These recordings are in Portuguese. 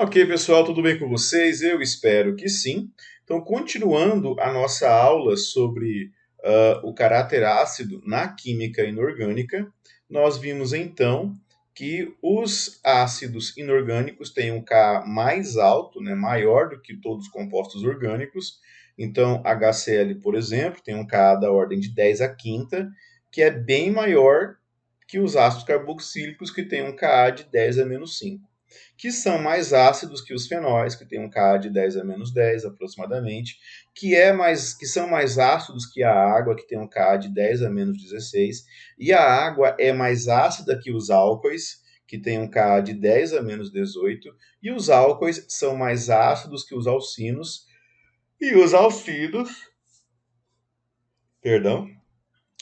Ok, pessoal, tudo bem com vocês? Eu espero que sim. Então, continuando a nossa aula sobre o caráter ácido na química inorgânica, nós vimos então que os ácidos inorgânicos têm um Ka mais alto, né, maior do que todos os compostos orgânicos. Então, HCl, por exemplo, tem um Ka da ordem de 10 a quinta, que é bem maior que os ácidos carboxílicos, que têm um Ka de 10 a menos 5, que são mais ácidos que os fenóis, que tem um Ka de 10 a menos 10 aproximadamente, que são mais ácidos que a água, que tem um Ka de 10 a menos 16, e a água é mais ácida que os álcoois, que tem um Ka de 10 a menos 18, e os álcoois são mais ácidos que os alcinos, e os alcinos, perdão,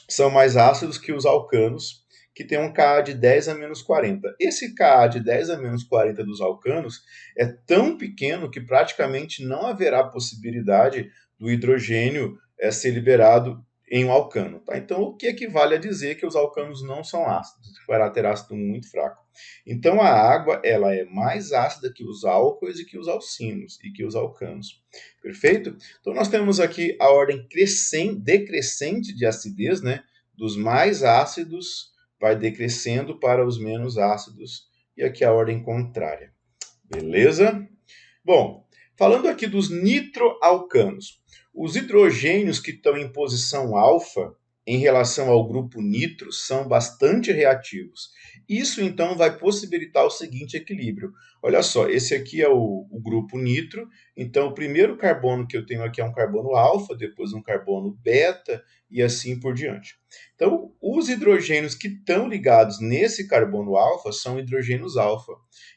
são mais ácidos que os alcanos, que tem um Ka de 10 a menos 40. Esse Ka de 10 a menos 40 dos alcanos é tão pequeno que praticamente não haverá possibilidade do hidrogênio ser liberado em um alcano. Tá? Então, o que equivale a dizer que os alcanos não são ácidos, o caráter ácido muito fraco. Então, a água ela é mais ácida que os álcoois e que os alcinos e que os alcanos. Perfeito? Então, nós temos aqui a ordem decrescente de acidez, né? Dos mais ácidos vai decrescendo para os menos ácidos, e aqui a ordem contrária. Beleza? Bom, falando aqui dos nitroalcanos, os hidrogênios que estão em posição alfa em relação ao grupo nitro são bastante reativos. Isso então vai possibilitar o seguinte equilíbrio. Olha só, esse aqui é o grupo nitro, então o primeiro carbono que eu tenho aqui é um carbono alfa, depois um carbono beta e assim por diante. Então, os hidrogênios que estão ligados nesse carbono alfa são hidrogênios alfa.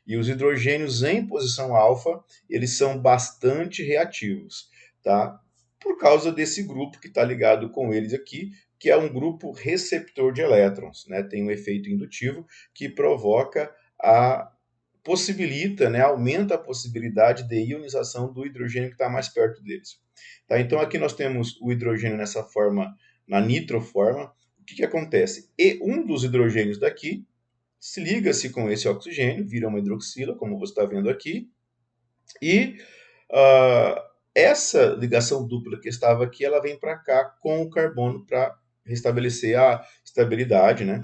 E os hidrogênios em posição alfa, eles são bastante reativos, tá? Por causa desse grupo que está ligado com eles aqui, que é um grupo receptor de elétrons, né? Tem um efeito indutivo que possibilita, né, aumenta a possibilidade de ionização do hidrogênio que está mais perto deles. Tá? Então aqui nós temos o hidrogênio nessa forma, na nitroforma. O que acontece? E um dos hidrogênios daqui se liga-se com esse oxigênio, vira uma hidroxila, como você está vendo aqui, e essa ligação dupla que estava aqui, ela vem para cá com o carbono para restabelecer a estabilidade, né?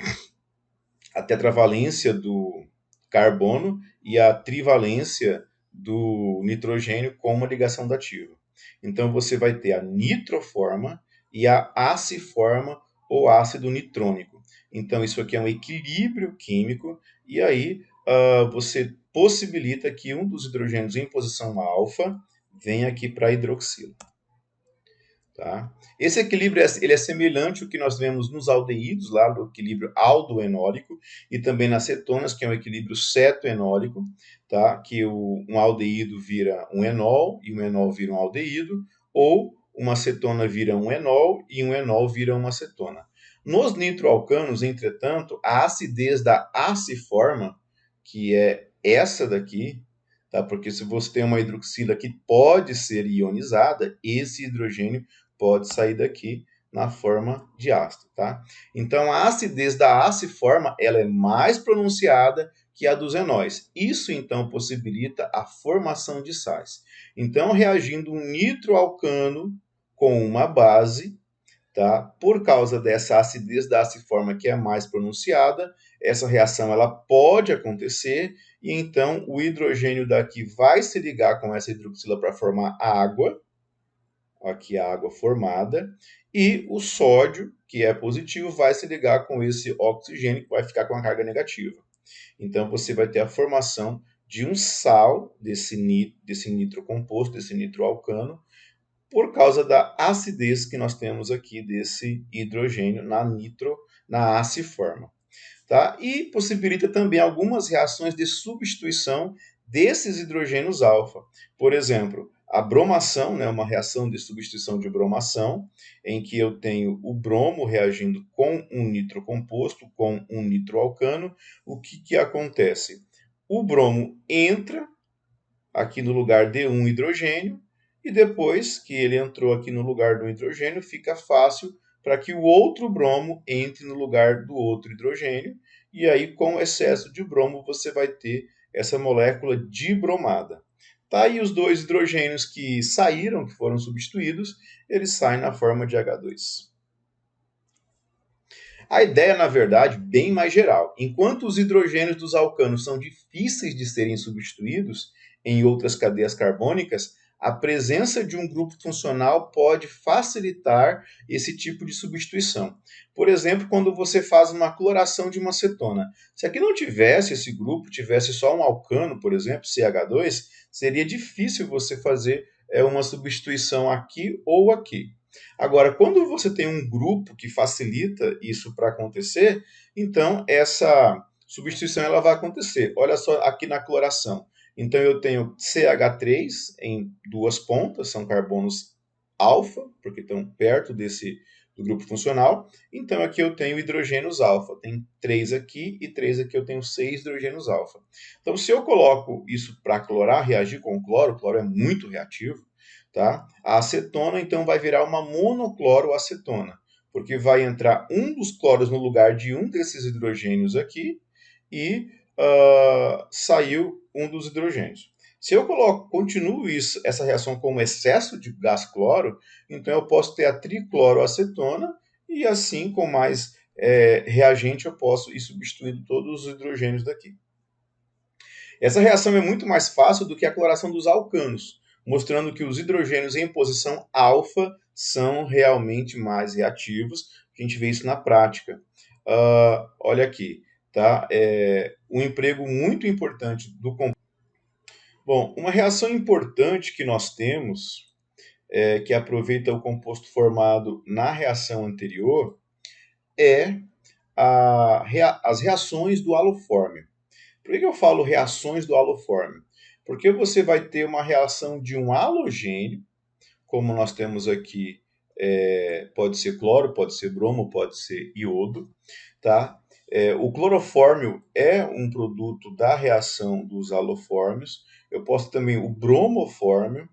A tetravalência do carbono e a trivalência do nitrogênio com uma ligação dativa. Então você vai ter a nitroforma e a aciforma ou ácido nitrônico. Então isso aqui é um equilíbrio químico e aí você possibilita que um dos hidrogênios em posição alfa venha aqui para a hidroxila. Tá? Esse equilíbrio ele é semelhante ao que nós vemos nos aldeídos, lá do equilíbrio aldoenólico, e também nas cetonas, que é um equilíbrio cetoenólico, tá? Que um aldeído vira um enol e um enol vira um aldeído, ou uma cetona vira um enol e um enol vira uma cetona. Nos nitroalcanos, entretanto, a acidez da aciforma, que é essa daqui, tá? Porque se você tem uma hidroxila que pode ser ionizada, esse hidrogênio pode sair daqui na forma de ácido, tá? Então, a acidez da aciforma, ela é mais pronunciada que a dos enóis. Isso, então, possibilita a formação de sais. Então, reagindo um nitroalcano com uma base, tá? Por causa dessa acidez da aciforma que é mais pronunciada, essa reação ela pode acontecer e então o hidrogênio daqui vai se ligar com essa hidroxila para formar água, aqui a água formada, e o sódio, que é positivo, vai se ligar com esse oxigênio, que vai ficar com a carga negativa. Então, você vai ter a formação de um sal desse nitrocomposto, desse nitroalcano, por causa da acidez que nós temos aqui desse hidrogênio na aciforma. Tá? E possibilita também algumas reações de substituição desses hidrogênios alfa. Por exemplo, a bromação, né, uma reação de substituição de bromação, em que eu tenho o bromo reagindo com um nitrocomposto, com um nitroalcano. O que acontece? O bromo entra aqui no lugar de um hidrogênio, e depois que ele entrou aqui no lugar do hidrogênio, fica fácil para que o outro bromo entre no lugar do outro hidrogênio, e aí com excesso de bromo você vai ter essa molécula dibromada. Tá aí os dois hidrogênios que saíram, que foram substituídos, eles saem na forma de H2. A ideia, na verdade, bem mais geral. Enquanto os hidrogênios dos alcanos são difíceis de serem substituídos em outras cadeias carbônicas, a presença de um grupo funcional pode facilitar esse tipo de substituição. Por exemplo, quando você faz uma cloração de uma cetona. Se aqui não tivesse esse grupo, tivesse só um alcano, por exemplo, CH2, seria difícil você fazer uma substituição aqui ou aqui. Agora, quando você tem um grupo que facilita isso para acontecer, então essa substituição ela vai acontecer. Olha só aqui na cloração. Então eu tenho CH3 em duas pontas, são carbonos alfa, porque estão perto do grupo funcional. Então aqui eu tenho hidrogênios alfa. Tem 3 aqui e 3 aqui eu tenho 6 hidrogênios alfa. Então se eu coloco isso para clorar, reagir com o cloro é muito reativo. Tá? A acetona, então, vai virar uma monocloroacetona, porque vai entrar um dos cloros no lugar de um desses hidrogênios aqui e saiu um dos hidrogênios. Se eu continuo essa reação com excesso de gás cloro, então eu posso ter a tricloroacetona e assim, com mais reagente, eu posso ir substituindo todos os hidrogênios daqui. Essa reação é muito mais fácil do que a cloração dos alcanos, mostrando que os hidrogênios em posição alfa são realmente mais reativos. A gente vê isso na prática. Olha aqui, tá? Um emprego muito importante do composto. Bom, uma reação importante que nós temos, que aproveita o composto formado na reação anterior, é as reações do halofórmio. Por que eu falo reações do halofórmio? Porque você vai ter uma reação de um halogênio, como nós temos aqui, pode ser cloro, pode ser bromo, pode ser iodo, tá? O clorofórmio é um produto da reação dos halofórmios. Eu posso ter também o bromofórmio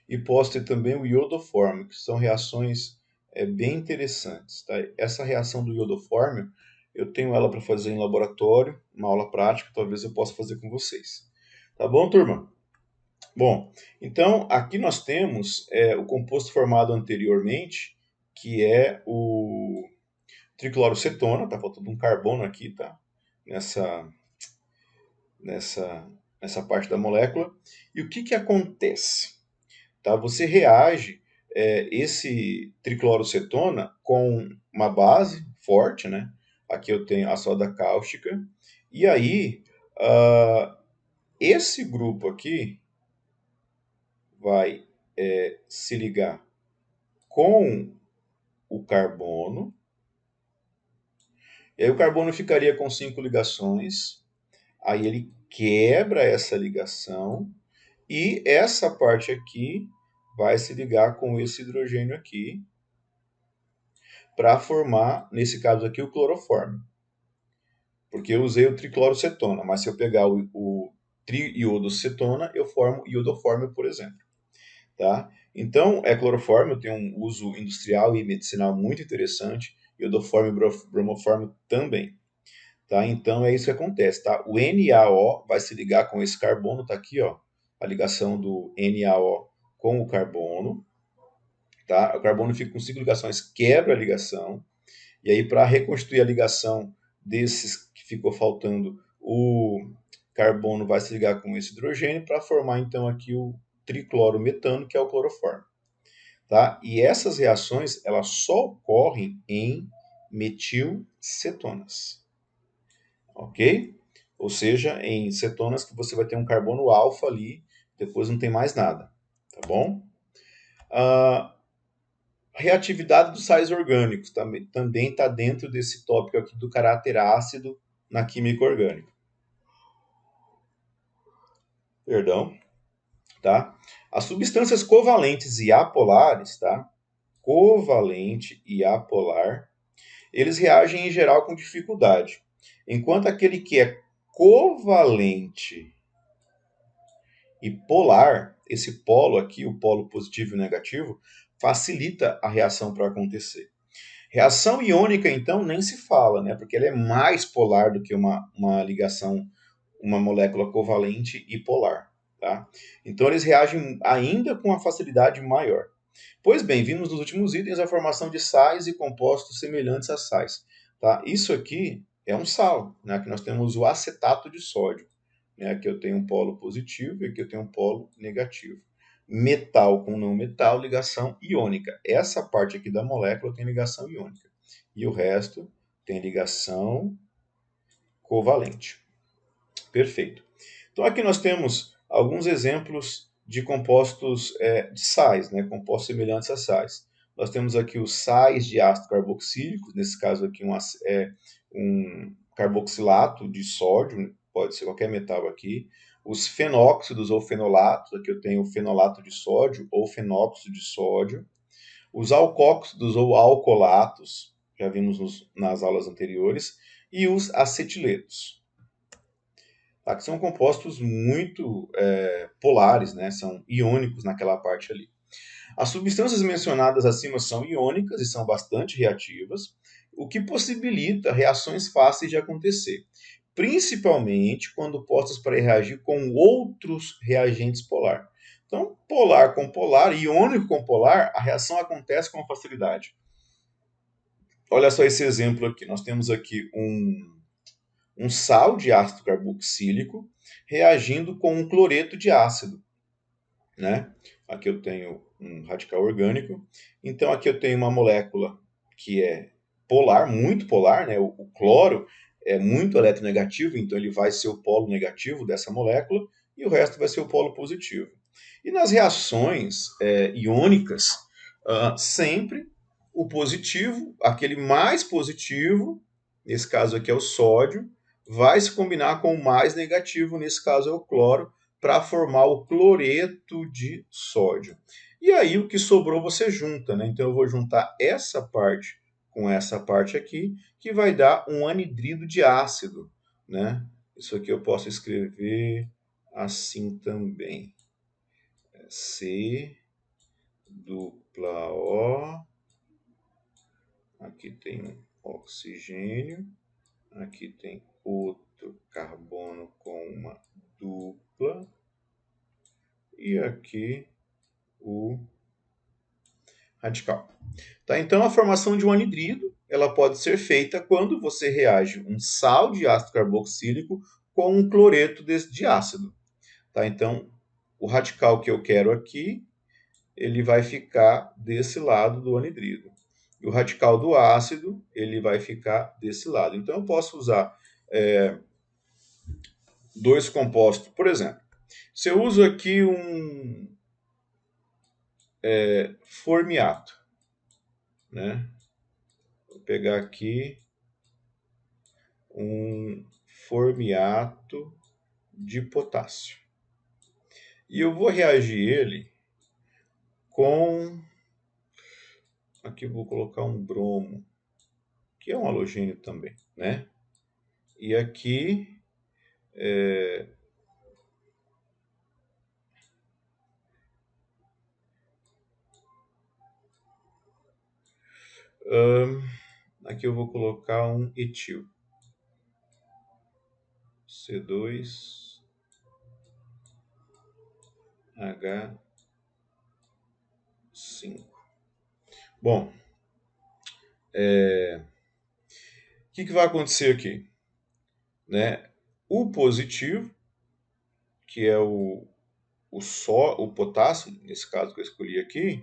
e posso ter também o iodofórmio, que são reações bem interessantes. Tá? Essa reação do iodofórmio, eu tenho ela para fazer em laboratório, uma aula prática, talvez eu possa fazer com vocês. Tá bom, turma? Bom, então aqui nós temos o composto formado anteriormente, que é o triclorocetona, tá faltando um carbono aqui, tá? Nessa parte da molécula. E o que acontece? Tá? Você reage esse triclorocetona com uma base forte, né? Aqui eu tenho a soda cáustica. E aí, esse grupo aqui vai se ligar com o carbono. E aí o carbono ficaria com 5 ligações. Aí ele quebra essa ligação. E essa parte aqui vai se ligar com esse hidrogênio aqui para formar, nesse caso aqui, o clorofórmio. Porque eu usei o triclorocetona, mas se eu pegar o triiodocetona, eu formo iodofórmio, por exemplo. Tá? Então, clorofórmio tem um uso industrial e medicinal muito interessante, iodofórmio e bromofórmio também. Tá? Então, é isso que acontece. Tá? O NaO vai se ligar com esse carbono, está aqui, ó, a ligação do NaO com o carbono. Tá? O carbono fica com 5 ligações, quebra a ligação. E aí, para reconstruir a ligação desses que ficou faltando, o carbono vai se ligar com esse hidrogênio para formar, então, aqui o triclorometano, que é o clorofórmio. Tá? E essas reações elas só ocorrem em metilcetonas. Ok? Ou seja, em cetonas que você vai ter um carbono alfa ali, depois não tem mais nada. Tá bom? Reatividade dos sais orgânicos também está dentro desse tópico aqui do caráter ácido na química orgânica. Perdão. Tá? As substâncias covalentes e apolares, tá? Covalente e apolar, eles reagem em geral com dificuldade. Enquanto aquele que é covalente e polar, esse polo aqui, o polo positivo e negativo, facilita a reação para acontecer. Reação iônica, então, nem se fala, né? Porque ela é mais polar do que uma ligação, uma molécula covalente e polar. Tá? Então, eles reagem ainda com uma facilidade maior. Pois bem, vimos nos últimos itens a formação de sais e compostos semelhantes a sais. Tá? Isso aqui é um sal, né? Aqui nós temos o acetato de sódio. Né? Aqui eu tenho um polo positivo e aqui eu tenho um polo negativo. Metal com não metal, ligação iônica. Essa parte aqui da molécula tem ligação iônica. E o resto tem ligação covalente. Perfeito. Então aqui nós temos alguns exemplos de compostos de sais, né? Compostos semelhantes a sais. Nós temos aqui os sais de ácido carboxílico, nesse caso aqui um carboxilato de sódio, pode ser qualquer metal aqui. Os fenóxidos ou fenolatos, aqui eu tenho o fenolato de sódio ou fenóxido de sódio. Os alcóxidos ou alcoolatos, já vimos nas aulas anteriores. E os acetiletos. Tá? Que são compostos muito polares, né? São iônicos naquela parte ali. As substâncias mencionadas acima são iônicas e são bastante reativas, o que possibilita reações fáceis de acontecer, principalmente quando postas para reagir com outros reagentes polar. Então, polar com polar, iônico com polar, a reação acontece com facilidade. Olha só esse exemplo aqui. Nós temos aqui um sal de ácido carboxílico reagindo com um cloreto de ácido. Né? Aqui eu tenho um radical orgânico. Então aqui eu tenho uma molécula que é polar, muito polar. Né? O cloro é muito eletronegativo, então ele vai ser o polo negativo dessa molécula e o resto vai ser o polo positivo. E nas reações iônicas, sempre o positivo, aquele mais positivo, nesse caso aqui é o sódio, vai se combinar com o mais negativo, nesse caso é o cloro, para formar o cloreto de sódio. E aí o que sobrou você junta, né? Então eu vou juntar essa parte com essa parte aqui, que vai dar um anidrido de ácido, né? Isso aqui eu posso escrever assim também. C dupla O. Aqui tem um oxigênio. Aqui tem outro carbono com uma dupla. E aqui o radical. Tá? Então, a formação de um anidrido ela pode ser feita quando você reage um sal de ácido carboxílico com um cloreto de ácido. Tá? Então, o radical que eu quero aqui, ele vai ficar desse lado do anidrido. E o radical do ácido, ele vai ficar desse lado. Então, eu posso usar dois compostos. Por exemplo, se eu uso aqui um formiato, né? Vou pegar aqui um formiato de potássio. E eu vou reagir ele com... Aqui eu vou colocar um bromo, que é um halogênio também, né? E aqui aqui eu vou colocar um etil. C2H5. Bom, o que vai acontecer aqui? Né? O positivo, que é o potássio, nesse caso que eu escolhi aqui,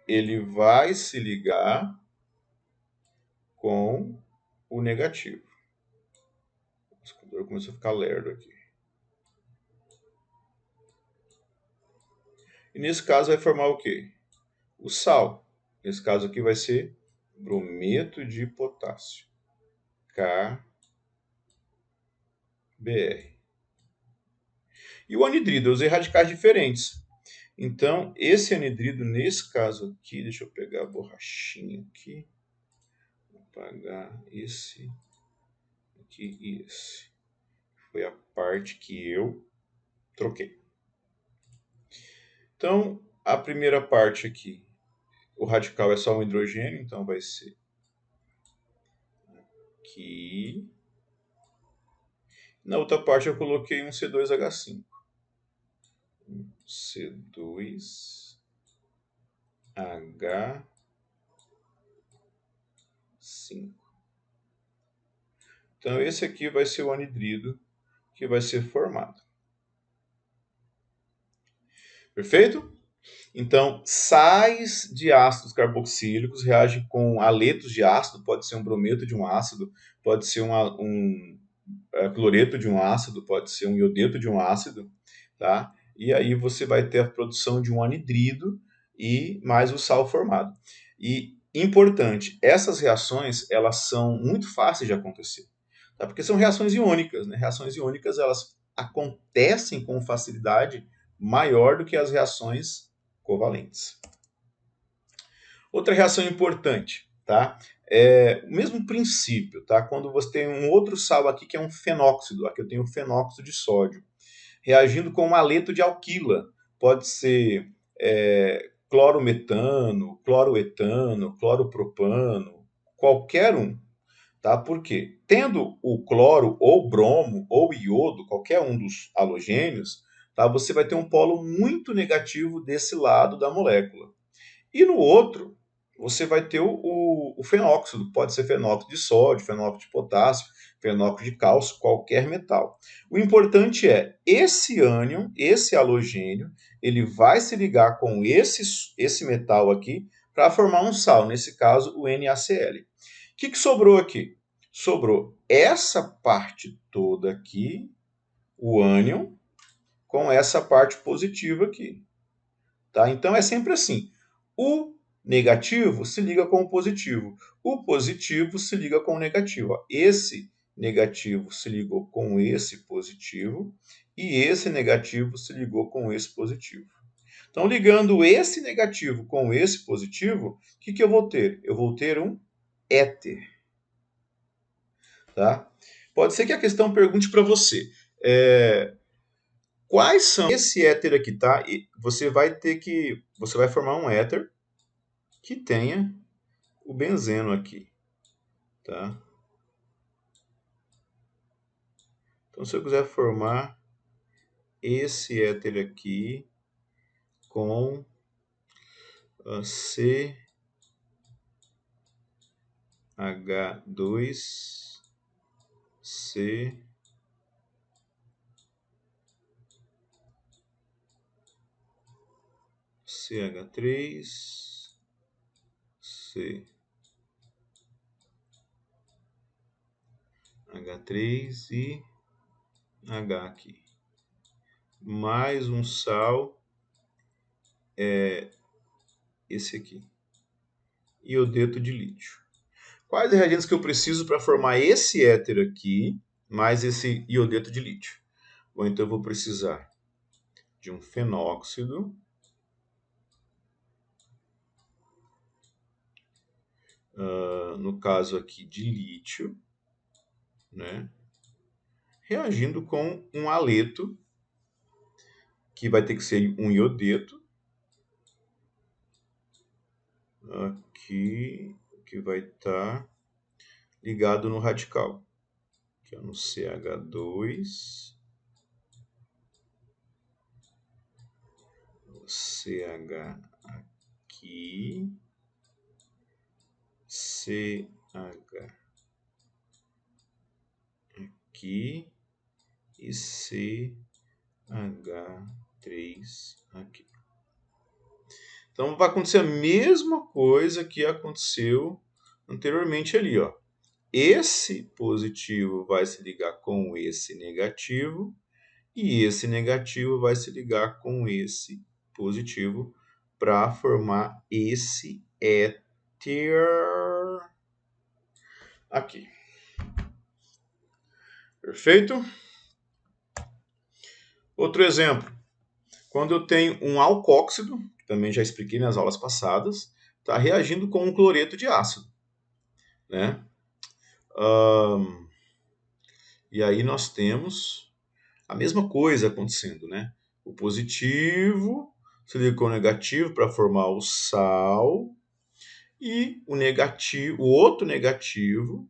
ele vai se ligar com o negativo. O computador começou a ficar lerdo aqui. E nesse caso vai formar o quê? O sal. Nesse caso aqui vai ser brometo de potássio. KBr. E o anidrido, eu usei radicais diferentes. Então, esse anidrido, nesse caso aqui, deixa eu pegar a borrachinha aqui. Vou apagar esse aqui e esse. Foi a parte que eu troquei. Então, a primeira parte aqui o radical é só um hidrogênio, então vai ser aqui. Na outra parte eu coloquei um C2H5. C2H5. Então esse aqui vai ser o anidrido que vai ser formado. Perfeito? Então, sais de ácidos carboxílicos reagem com haletos de ácido, pode ser um brometo de um ácido, pode ser um cloreto de um ácido, pode ser um iodeto de um ácido, tá? E aí você vai ter a produção de um anidrido e mais o sal formado. E importante, essas reações elas são muito fáceis de acontecer, tá? Porque são reações iônicas, né? Reações iônicas elas acontecem com facilidade maior do que as reações covalentes. Outra reação importante, tá? É o mesmo princípio, tá? Quando você tem um outro sal aqui que é um fenóxido, aqui eu tenho fenóxido de sódio, reagindo com um haleto de alquila, pode ser clorometano, cloroetano, cloropropano, qualquer um, tá? Por quê? Tendo o cloro ou bromo ou iodo, qualquer um dos halogênios, tá? Você vai ter um polo muito negativo desse lado da molécula. E no outro, você vai ter o fenóxido, pode ser fenóxido de sódio, fenóxido de potássio, fenóxido de cálcio, qualquer metal. O importante é, esse ânion, esse halogênio, ele vai se ligar com esse metal aqui para formar um sal, nesse caso o NaCl. O que sobrou aqui? Sobrou essa parte toda aqui, o ânion, com essa parte positiva aqui. Tá? Então é sempre assim. O negativo se liga com o positivo. O positivo se liga com o negativo. Ó. Esse negativo se ligou com esse positivo e esse negativo se ligou com esse positivo. Então, ligando esse negativo com esse positivo, o que eu vou ter? Eu vou ter um éter. Tá? Pode ser que a questão pergunte para você. Quais são esse éter aqui, tá? E você vai formar um éter que tenha o benzeno aqui, tá? Então, se eu quiser formar esse éter aqui com CH2C CH3C H3 e H aqui. Mais um sal, esse aqui. Iodeto de lítio. Quais reagentes que eu preciso para formar esse éter aqui, mais esse iodeto de lítio? Bom, então eu vou precisar de um fenóxido, no caso aqui de lítio, né? Reagindo com um haleto, que vai ter que ser um iodeto, aqui, que vai estar ligado no radical, que é no CH2, CH aqui, CH aqui e CH3 aqui. Então vai acontecer a mesma coisa que aconteceu anteriormente ali, ó. Esse positivo vai se ligar com esse negativo e esse negativo vai se ligar com esse positivo para formar esse éter aqui. Perfeito? Outro exemplo. Quando eu tenho um alcóxido, que também já expliquei nas aulas passadas, está reagindo com um cloreto de ácido, né? E aí nós temos a mesma coisa acontecendo, né? O positivo se liga com o negativo para formar o sal, E o outro negativo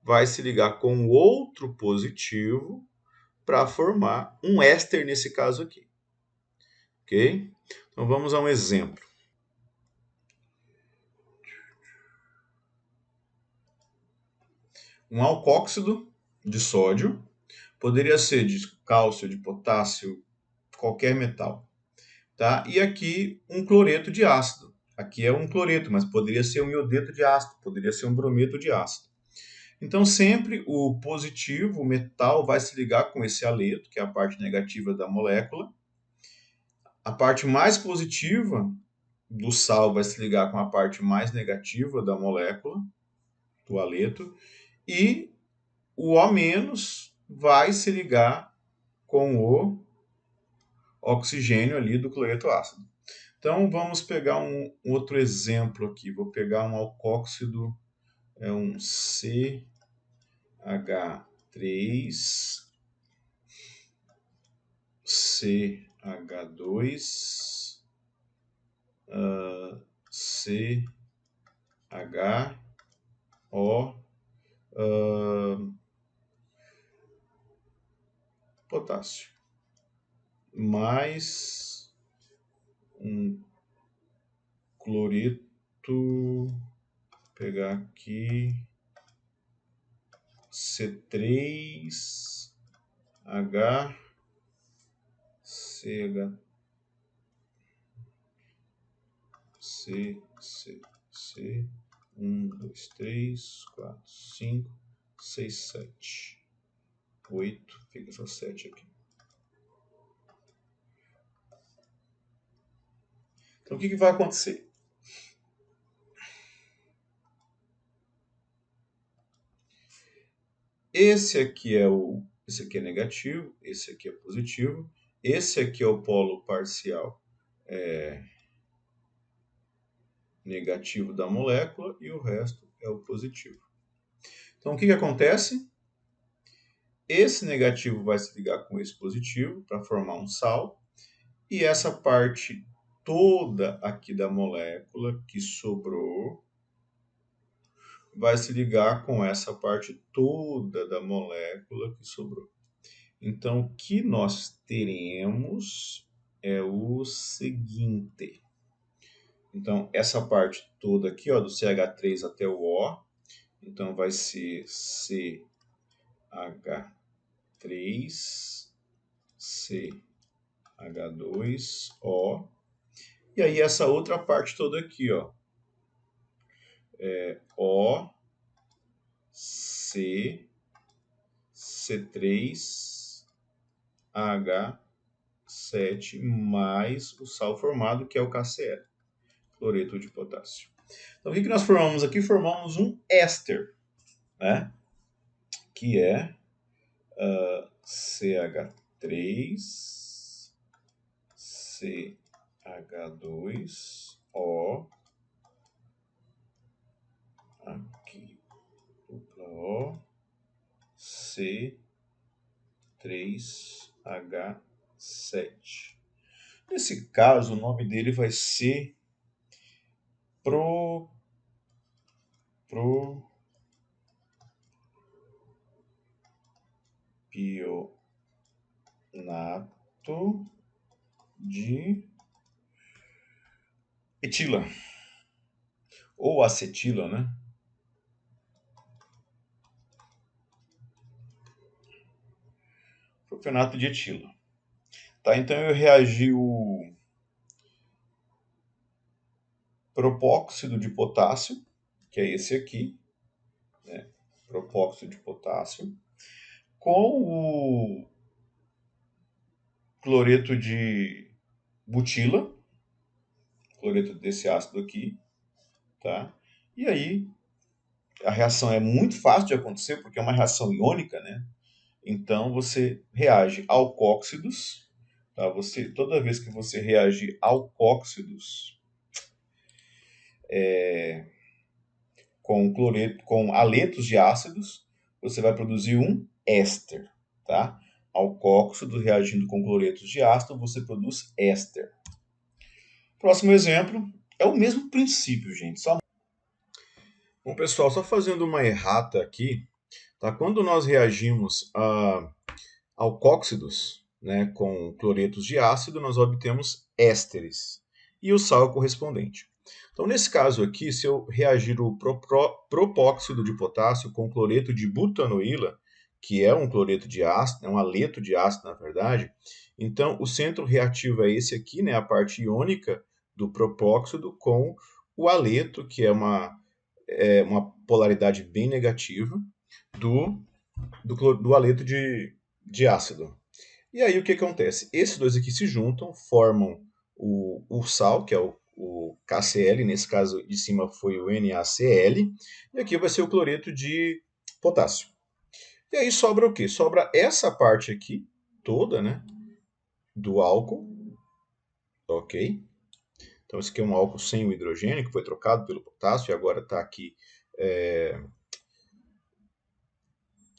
vai se ligar com o outro positivo para formar um éster nesse caso aqui. Ok? Então vamos a um exemplo. Um alcóxido de sódio, poderia ser de cálcio, de potássio, qualquer metal. Tá? E aqui um cloreto de ácido. Aqui é um cloreto, mas poderia ser um iodeto de ácido, poderia ser um brometo de ácido. Então, sempre o positivo, o metal, vai se ligar com esse aleto, que é a parte negativa da molécula. A parte mais positiva do sal vai se ligar com a parte mais negativa da molécula, do aleto. E o O- vai se ligar com o oxigênio ali do cloreto ácido. Então, vamos pegar um outro exemplo aqui. Vou pegar um alcóxido, é um CH3, CH2, CHO, potássio. Mais um cloreto, vou pegar aqui, C3H, CH, C, 1, 2, 3, 4, 5, 6, 7, 8, fica só 7 aqui. Então, o que vai acontecer? Esse aqui é negativo, esse aqui é positivo, esse aqui é o polo parcial negativo da molécula e o resto é o positivo. Então, o que acontece? Esse negativo vai se ligar com esse positivo para formar um sal, e essa parte toda aqui da molécula que sobrou vai se ligar com essa parte toda da molécula que sobrou. Então, o que nós teremos é o seguinte. Então, essa parte toda aqui, ó, do CH3 até o O, então vai ser CH3, CH2O. E aí essa outra parte toda aqui, ó, é O, C, C3, H7 mais o sal formado, que é o KCl, cloreto de potássio. Então, o que nós formamos aqui? Formamos um éster, né? Que é CH3, CH2O, aqui, dupla O, C3H7. Nesse caso, o nome dele vai ser propionato de etila, ou acetila, né? Propionato de etila. Tá, então eu reagi o propóxido de potássio, que é esse aqui, né? Propóxido de potássio, com o cloreto de butila, cloreto desse ácido aqui, tá? E aí a reação é muito fácil de acontecer, porque é uma reação iônica, né? Então você reage alcóxidos, tá? Toda vez que você reage alcóxidos com aletos de ácidos, você vai produzir um éster, tá? Alcóxido reagindo com cloretos de ácido, você produz éster. Próximo exemplo é o mesmo princípio, gente, só Bom, pessoal, só fazendo uma errata aqui, tá? Quando nós reagimos a alcóxidos, né, com cloretos de ácido, nós obtemos ésteres e o sal correspondente. Então, nesse caso aqui, se eu reagir o propóxido de potássio com cloreto de butanoíla, que é um cloreto de ácido, é um haleto de ácido, na verdade, então o centro reativo é esse aqui, né, a parte iônica do propóxido com o haleto, que é uma polaridade bem negativa, do haleto de ácido. E aí o que acontece? Esses dois aqui se juntam, formam o sal, que é o KCl, nesse caso de cima foi o NaCl, e aqui vai ser o cloreto de potássio. E aí sobra o quê? Sobra essa parte aqui, toda, né, do álcool, ok? Então esse aqui é um álcool sem o hidrogênio, que foi trocado pelo potássio, e agora está aqui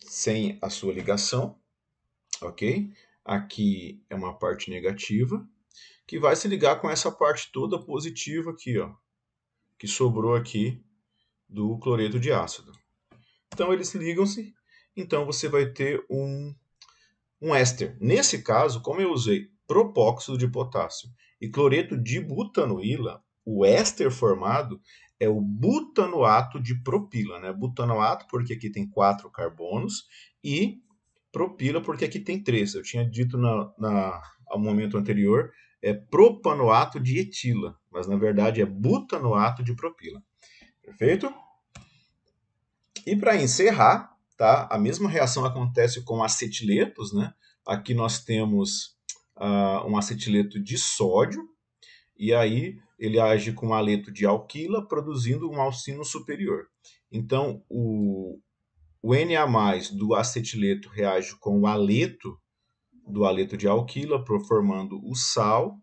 sem a sua ligação, ok? Aqui é uma parte negativa, que vai se ligar com essa parte toda positiva aqui, ó, que sobrou aqui do cloreto de ácido. Então eles ligam-se, então você vai ter um éster. Nesse caso, como eu usei propóxido de potássio e cloreto de butanoíla, o éster formado é o butanoato de propila, né? Butanoato porque aqui tem 4 carbonos e propila porque aqui tem 3. Eu tinha dito ao momento anterior, é propanoato de etila, mas na verdade é butanoato de propila. Perfeito? E para encerrar, tá? A mesma reação acontece com acetiletos, né? Aqui nós temos um acetileto de sódio, e aí ele age com haleto de alquila, produzindo um alcino superior. Então, o Na+ do acetileto reage com o haleto do haleto de alquila, formando o sal.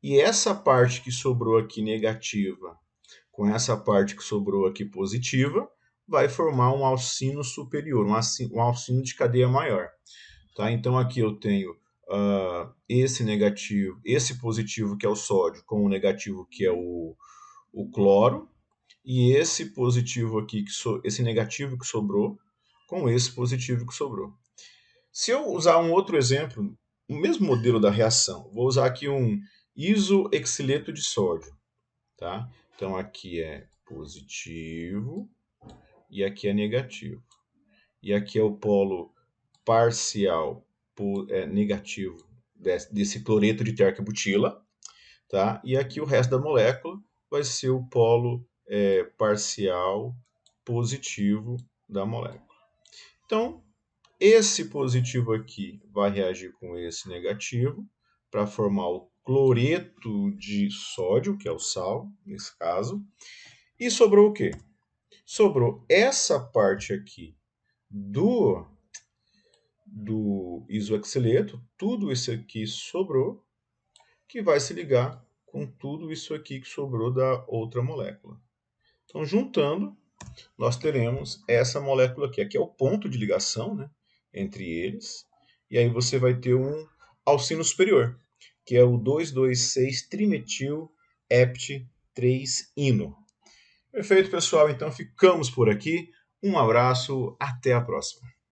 E essa parte que sobrou aqui negativa, com essa parte que sobrou aqui positiva, vai formar um alcino superior, um alcino de cadeia maior. Tá? Então aqui eu tenho esse negativo, esse positivo que é o sódio, com o negativo que é o cloro, e esse positivo aqui, esse negativo que sobrou, com esse positivo que sobrou. Se eu usar um outro exemplo, o mesmo modelo da reação, vou usar aqui um isoexileto de sódio. Tá? Então aqui é positivo e aqui é negativo. E aqui é o polo parcial negativo desse cloreto de tercabutila. Tá? E aqui o resto da molécula vai ser o polo parcial positivo da molécula. Então, esse positivo aqui vai reagir com esse negativo para formar o cloreto de sódio, que é o sal, nesse caso. E sobrou o quê? Sobrou essa parte aqui do isoxileto, tudo isso aqui sobrou, que vai se ligar com tudo isso aqui que sobrou da outra molécula. Então, juntando, nós teremos essa molécula aqui. Aqui é o ponto de ligação, né, entre eles. E aí você vai ter um alcino superior, que é o 2,2,6-trimetil-hept-3-ino. Perfeito, pessoal. Então ficamos por aqui. Um abraço. Até a próxima.